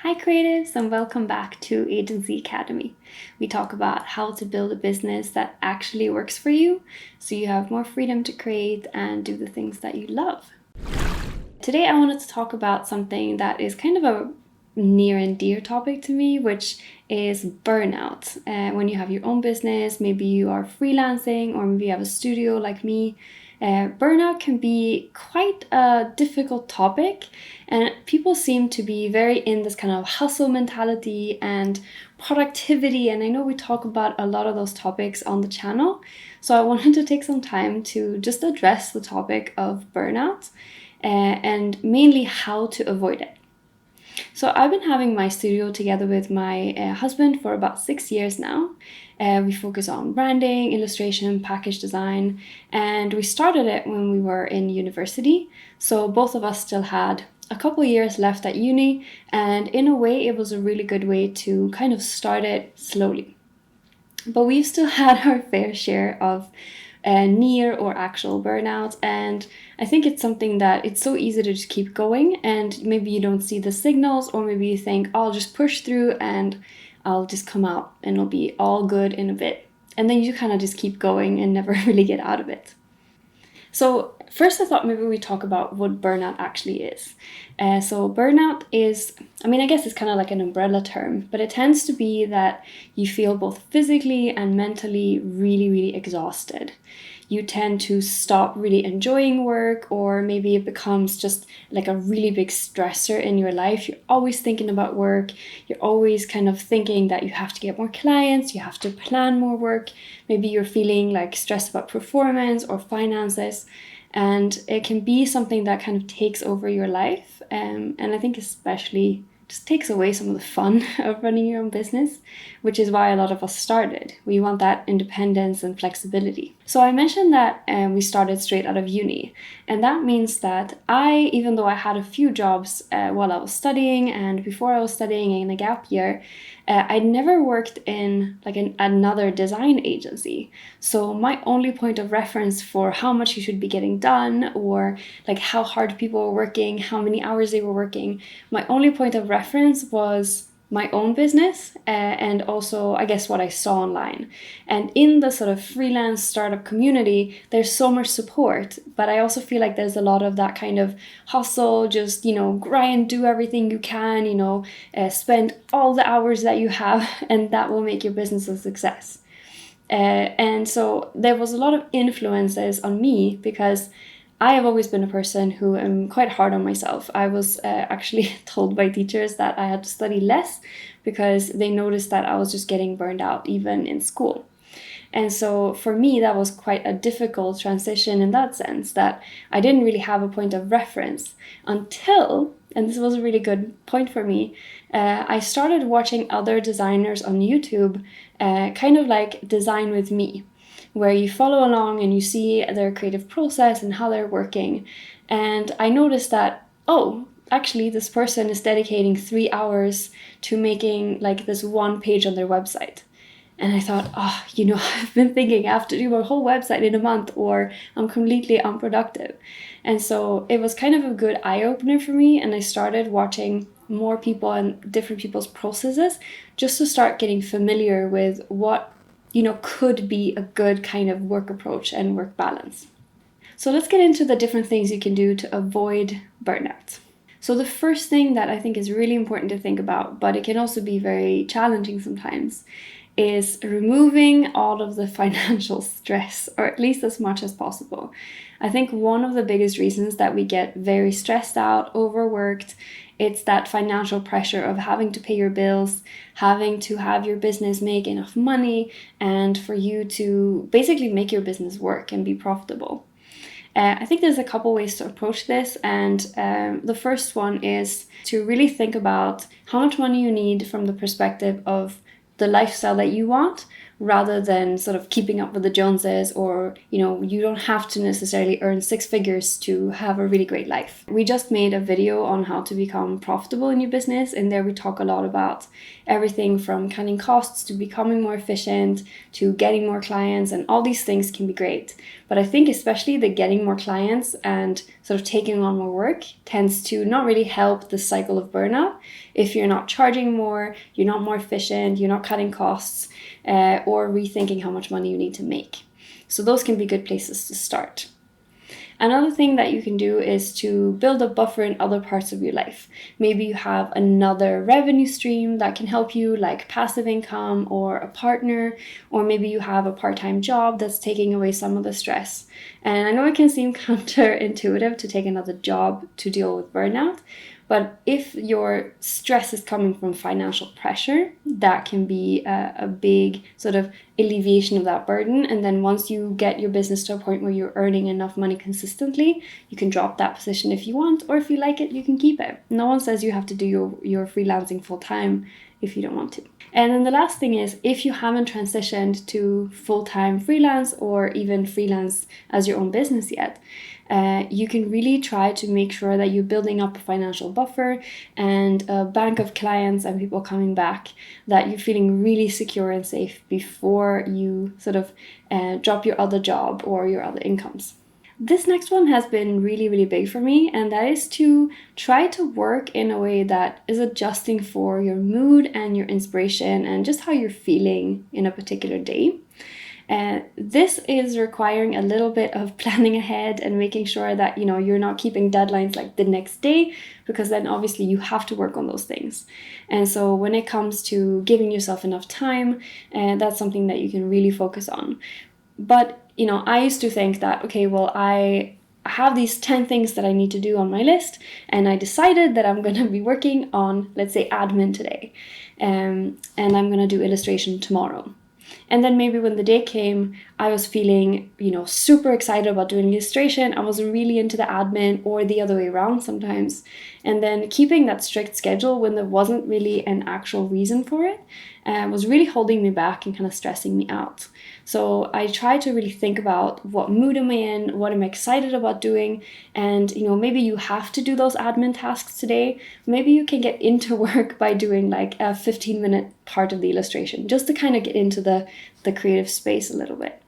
Hi creatives, and welcome back to Agency Academy. We talk about how to build a business that actually works for you so you have more freedom to create and do the things that you love. Today I wanted to talk about something that is kind of a near and dear topic to me, which is burnout. When you have your own business, maybe you are freelancing or maybe you have a studio like me, burnout can be quite a difficult topic, and people seem to be very in this kind of hustle mentality and productivity. And I know we talk about a lot of those topics on the channel, so I wanted to take some time to just address the topic of burnout and mainly how to avoid it. So I've been having my studio together with my husband for about 6 years now. We focus on branding, illustration, package design, and we started it when we were in university. So both of us still had a couple years left at uni, and in a way it was a really good way to kind of start it slowly. But we've still had our fair share of near or actual burnout, and I think it's something that it's so easy to just keep going, and maybe you don't see the signals, or maybe you think, I'll just push through and I'll just come out and it'll be all good in a bit, and then you kind of just keep going and never really get out of it. So first I thought maybe we talk about what burnout actually is. So burnout is, I guess it's kind of like an umbrella term, but it tends to be that you feel both physically and mentally really, really exhausted. You tend to stop really enjoying work, or maybe it becomes just like a really big stressor in your life. You're always thinking about work. You're always kind of thinking that you have to get more clients, you have to plan more work. Maybe you're feeling like stressed about performance or finances. And it can be something that kind of takes over your life. And I think especially just takes away some of the fun of running your own business, which is why a lot of us started. We want that independence and flexibility. So I mentioned that we started straight out of uni, and that means that even though I had a few jobs while I was studying and before I was studying in a gap year, I never worked in another design agency. So my only point of reference for how much you should be getting done, or like how hard people were working, how many hours they were working, my only point of reference was my own business and also I guess what I saw online. And in the sort of freelance startup community, there's so much support, but I also feel like there's a lot of that kind of hustle, just grind, do everything you can, spend all the hours that you have, and that will make your business a success. And so there was a lot of influences on me, because I have always been a person who am quite hard on myself. I was actually told by teachers that I had to study less because they noticed that I was just getting burned out even in school. And so for me, that was quite a difficult transition in that sense, that I didn't really have a point of reference until, and this was a really good point for me, I started watching other designers on YouTube, kind of like Design with Me, where you follow along and you see their creative process and how they're working. And I noticed that, actually this person is dedicating 3 hours to making like this one page on their website. And I thought, I've been thinking I have to do a whole website in a month or I'm completely unproductive. And so it was kind of a good eye-opener for me, and I started watching more people and different people's processes just to start getting familiar with what could be a good kind of work approach and work balance. So let's get into the different things you can do to avoid burnout. So the first thing that I think is really important to think about, but it can also be very challenging sometimes, is removing all of the financial stress, or at least as much as possible. I think one of the biggest reasons that we get very stressed out, overworked, it's that financial pressure of having to pay your bills, having to have your business make enough money, and for you to basically make your business work and be profitable. I think there's a couple ways to approach this, and the first one is to really think about how much money you need from the perspective of the lifestyle that you want, rather than sort of keeping up with the Joneses, or you don't have to necessarily earn 6 figures to have a really great life. We just made a video on how to become profitable in your business, and there we talk a lot about everything from cutting costs to becoming more efficient to getting more clients, and all these things can be great. But I think especially the getting more clients and sort of taking on more work tends to not really help the cycle of burnout if you're not charging more, you're not more efficient, you're not cutting costs, or rethinking how much money you need to make. So those can be good places to start. Another thing that you can do is to build a buffer in other parts of your life. Maybe you have another revenue stream that can help you, like passive income or a partner, or maybe you have a part-time job that's taking away some of the stress. And I know it can seem counterintuitive to take another job to deal with burnout, but if your stress is coming from financial pressure, that can be a big sort of alleviation of that burden. And then once you get your business to a point where you're earning enough money consistently, you can drop that position if you want, or if you like it, you can keep it. No one says you have to do your freelancing full time if you don't want to. And then the last thing is, if you haven't transitioned to full-time freelance or even freelance as your own business yet, you can really try to make sure that you're building up a financial buffer and a bank of clients and people coming back, that you're feeling really secure and safe before you sort of drop your other job or your other incomes. This next one has been really, really big for me, and that is to try to work in a way that is adjusting for your mood and your inspiration and just how you're feeling in a particular day. This is requiring a little bit of planning ahead and making sure that you're not keeping deadlines like the next day, because then obviously you have to work on those things. And so when it comes to giving yourself enough time, that's something that you can really focus on. But I used to think that, okay, well, I have these 10 things that I need to do on my list, and I decided that I'm going to be working on, let's say, admin today, and I'm going to do illustration tomorrow. And then maybe when the day came, I was feeling, super excited about doing illustration. I wasn't really into the admin, or the other way around sometimes. And then keeping that strict schedule when there wasn't really an actual reason for it was really holding me back and kind of stressing me out. So I try to really think about what mood am I in, what am I excited about doing, and maybe you have to do those admin tasks today. Maybe you can get into work by doing like a 15-minute part of the illustration, just to kind of get into the creative space a little bit.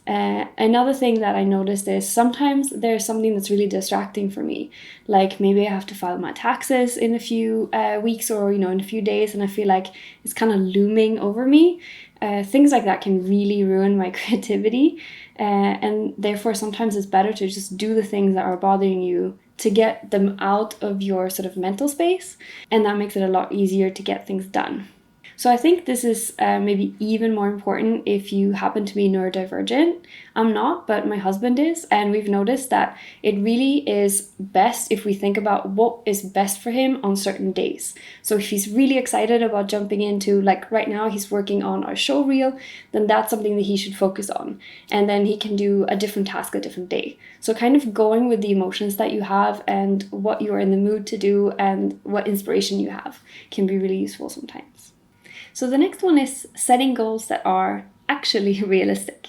Another thing that I noticed is sometimes there's something that's really distracting for me. Like maybe I have to file my taxes in a few weeks or in a few days, and I feel like it's kind of looming over me. Things like that can really ruin my creativity, and therefore sometimes it's better to just do the things that are bothering you to get them out of your sort of mental space, and that makes it a lot easier to get things done. So I think this is maybe even more important if you happen to be neurodivergent. I'm not, but my husband is, and we've noticed that it really is best if we think about what is best for him on certain days. So if he's really excited about jumping into, like right now he's working on our show reel, then that's something that he should focus on. And then he can do a different task a different day. So kind of going with the emotions that you have and what you're in the mood to do and what inspiration you have can be really useful sometimes. So the next one is setting goals that are actually realistic.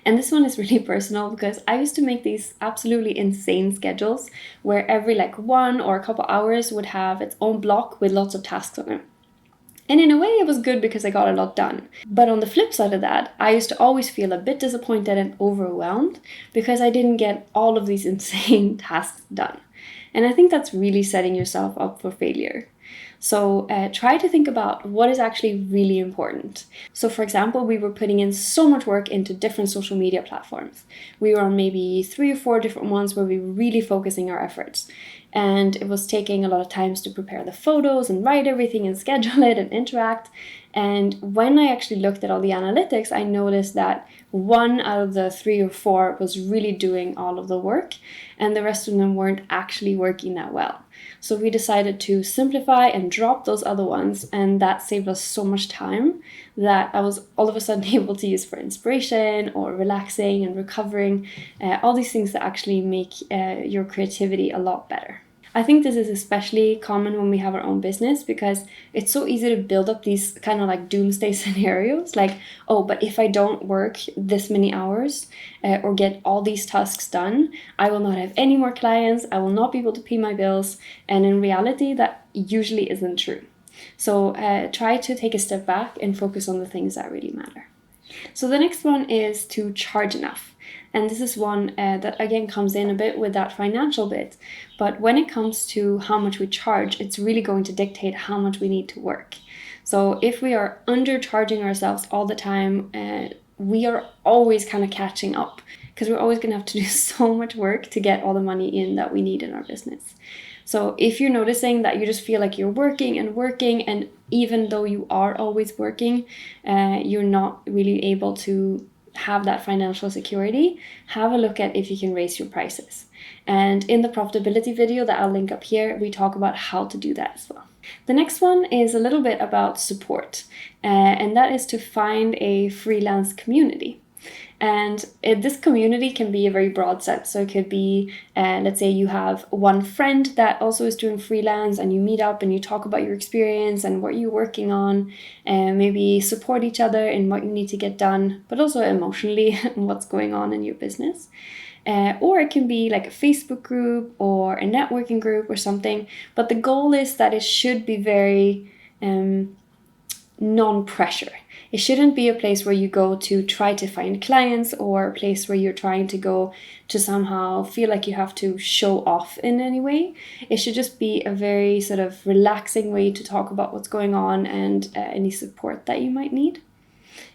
And this one is really personal because I used to make these absolutely insane schedules where every 1 or a couple hours would have its own block with lots of tasks on it. And in a way it was good because I got a lot done. But on the flip side of that, I used to always feel a bit disappointed and overwhelmed because I didn't get all of these insane tasks done. And I think that's really setting yourself up for failure. So try to think about what is actually really important. So for example, we were putting in so much work into different social media platforms. We were on maybe 3 or 4 different ones where we were really focusing our efforts. And it was taking a lot of times to prepare the photos and write everything and schedule it and interact. And when I actually looked at all the analytics, I noticed that 1 out of the 3 or 4 was really doing all of the work, and the rest of them weren't actually working that well. So we decided to simplify and drop those other ones, and that saved us so much time that I was all of a sudden able to use for inspiration or relaxing and recovering, all these things that actually make your creativity a lot better. I think this is especially common when we have our own business because it's so easy to build up these kind of doomsday scenarios, like, oh, but if I don't work this many hours or get all these tasks done, I will not have any more clients, I will not be able to pay my bills. And in reality, that usually isn't true. So try to take a step back and focus on the things that really matter. So the next one is to charge enough. And this is one that again comes in a bit with that financial bit. But when it comes to how much we charge, it's really going to dictate how much we need to work. So if we are undercharging ourselves all the time, we are always kind of catching up, because we're always going to have to do so much work to get all the money in that we need in our business. So if you're noticing that you just feel like you're working, and even though you are always working, you're not really able to have that financial security, have a look at if you can raise your prices. And in the profitability video that I'll link up here, we talk about how to do that as well. The next one is a little bit about support, and that is to find a freelance community. And this community can be a very broad set. So it could be, let's say you have one friend that also is doing freelance, and you meet up and you talk about your experience and what you're working on, and maybe support each other in what you need to get done, but also emotionally what's going on in your business. Or it can be like a Facebook group or a networking group or something. But the goal is that it should be very non-pressure. It shouldn't be a place where you go to try to find clients, or a place where you're trying to go to somehow feel like you have to show off in any way. It should just be a very sort of relaxing way to talk about what's going on and any support that you might need.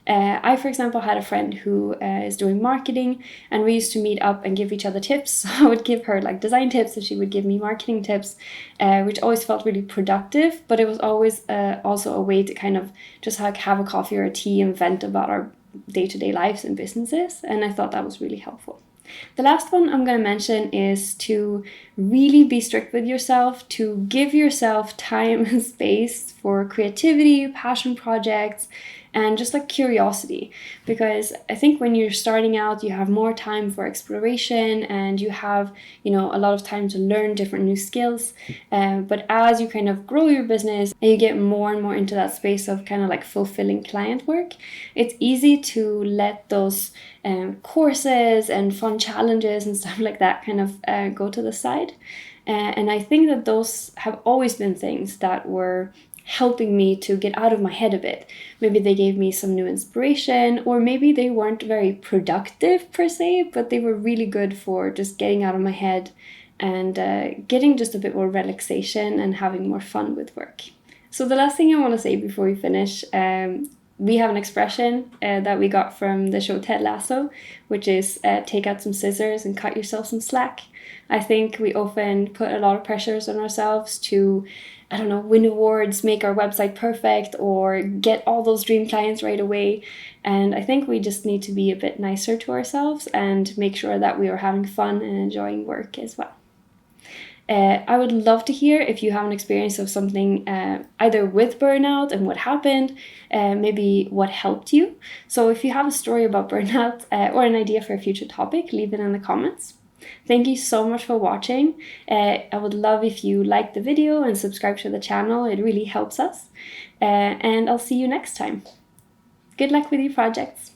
I, for example, had a friend who is doing marketing, and we used to meet up and give each other tips. So I would give her like design tips, and she would give me marketing tips, which always felt really productive. But it was always also a way to kind of just like have a coffee or a tea and vent about our day-to-day lives and businesses. And I thought that was really helpful. The last one I'm going to mention is to really be strict with yourself, to give yourself time and space for creativity, passion projects, and just like curiosity. Because I think when you're starting out, you have more time for exploration, and you have, a lot of time to learn different new skills. But as you kind of grow your business and you get more and more into that space of kind of like fulfilling client work, it's easy to let those courses and fun challenges and stuff like that kind of go to the side. And I think that those have always been things that were helping me to get out of my head a bit. Maybe they gave me some new inspiration, or maybe they weren't very productive per se, but they were really good for just getting out of my head and getting just a bit more relaxation and having more fun with work. So the last thing I want to say before we finish, we have an expression that we got from the show Ted Lasso, which is take out some scissors and cut yourself some slack. I think we often put a lot of pressures on ourselves to, win awards, make our website perfect, or get all those dream clients right away. And I think we just need to be a bit nicer to ourselves and make sure that we are having fun and enjoying work as well. I would love to hear if you have an experience of something either with burnout and what happened, maybe what helped you. So if you have a story about burnout or an idea for a future topic, leave it in the comments. Thank you so much for watching. I would love if you like the video and subscribe to the channel. It really helps us. And I'll see you next time. Good luck with your projects.